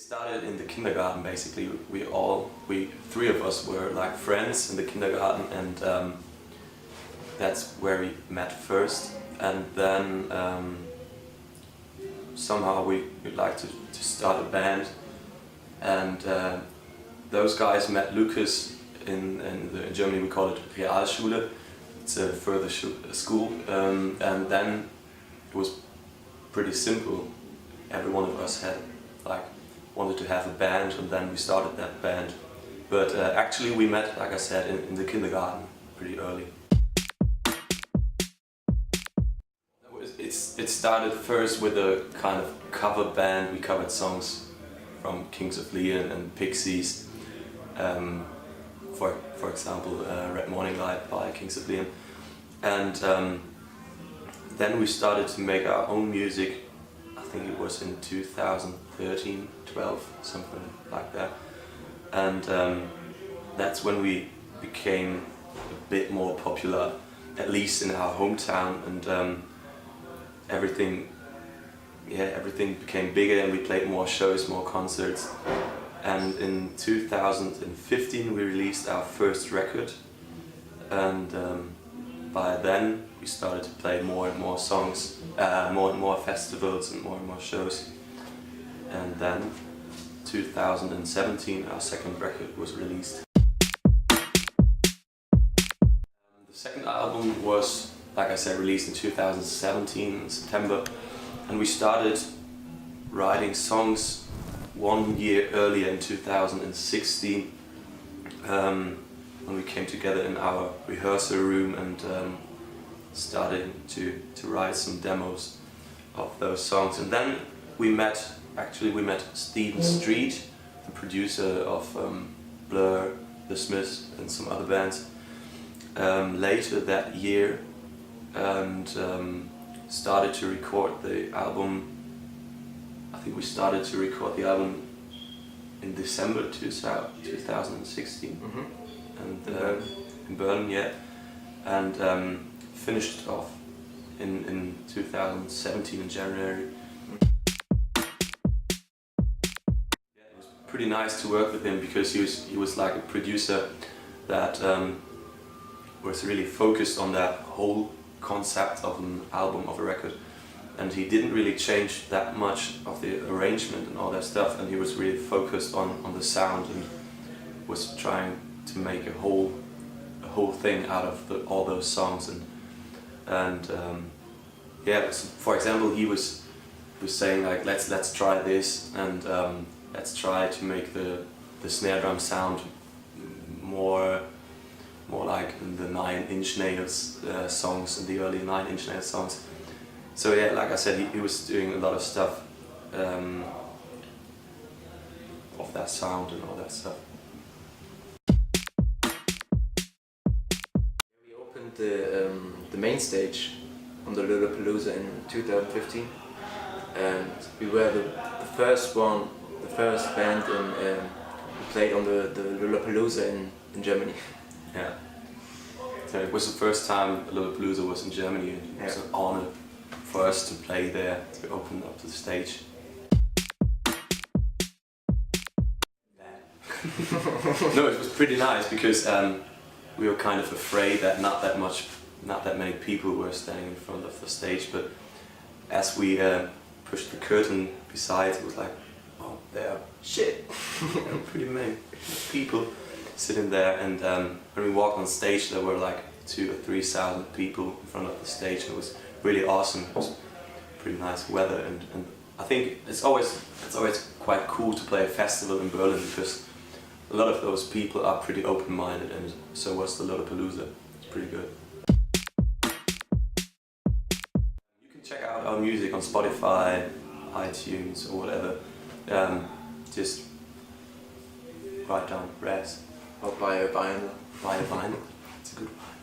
started in the kindergarten basically. We three of us were like friends in the kindergarten, and that's where we met first. And then somehow we'd like to start a band, and those guys met Lucas in Germany we call it Realschule. It's a further school, and then it was pretty simple. Every one of us had wanted to have a band, and then we started that band. But actually we met, like I said, in the kindergarten pretty early. It started first with a kind of cover band. We covered songs from Kings of Leon and Pixies. For example, Red Morning Light by Kings of Leon. And then we started to make our own music. I think it was in 2013, 12, something like that. And that's when we became a bit more popular, at least in our hometown, and everything became bigger, and we played more shows, more concerts. And in 2015 we released our first record, and by then we started to play more and more songs, more and more festivals and more shows. And then 2017 our second record was released. The second album was, like I said, released in 2017 in September, and we started writing songs 1 year earlier in 2016, when we came together in our rehearsal room and started to write some demos of those songs. And then we met Stephen Street, the producer of Blur, The Smiths and some other bands, later that year, and started to record the album. I think we started to record the album in December 2016, and in Berlin, yeah, and finished it off in 2017 in January. Yeah, it was pretty nice to work with him, because he was like a producer that was really focused on that whole concept of an album, of a record. And he didn't really change that much of the arrangement and all that stuff, and he was really focused on the sound and was trying to make a whole thing out of all those songs. And yeah, so for example, he was saying like, let's try this, and let's try to make the snare drum sound more like in the 9 Inch Nails songs, in the early 9 Inch Nails songs. So yeah, like I said, he was doing a lot of stuff of that sound and all that stuff. We opened the main stage on the Lollapalooza in 2015, and we were the first band who played on the Lollapalooza in Germany. Yeah. So it was the first time Lollapalooza was in Germany, and it was an honor for us to play there, to open up the stage. No, it was pretty nice, because we were kind of afraid that not that many people were standing in front of the stage, but as we pushed the curtain beside, it was like, oh, there are pretty many people sitting there. And when we walked on stage, there were like 2,000 or 3,000 people in front of the stage, and it was really awesome. It was pretty nice weather, and I think it's always quite cool to play a festival in Berlin, because a lot of those people are pretty open-minded, and so was the Lollapalooza. It's pretty good. You can check out our music on Spotify, iTunes or whatever. Just write down Razz. Or buy a vinyl. Buy a vinyl. It's a good one.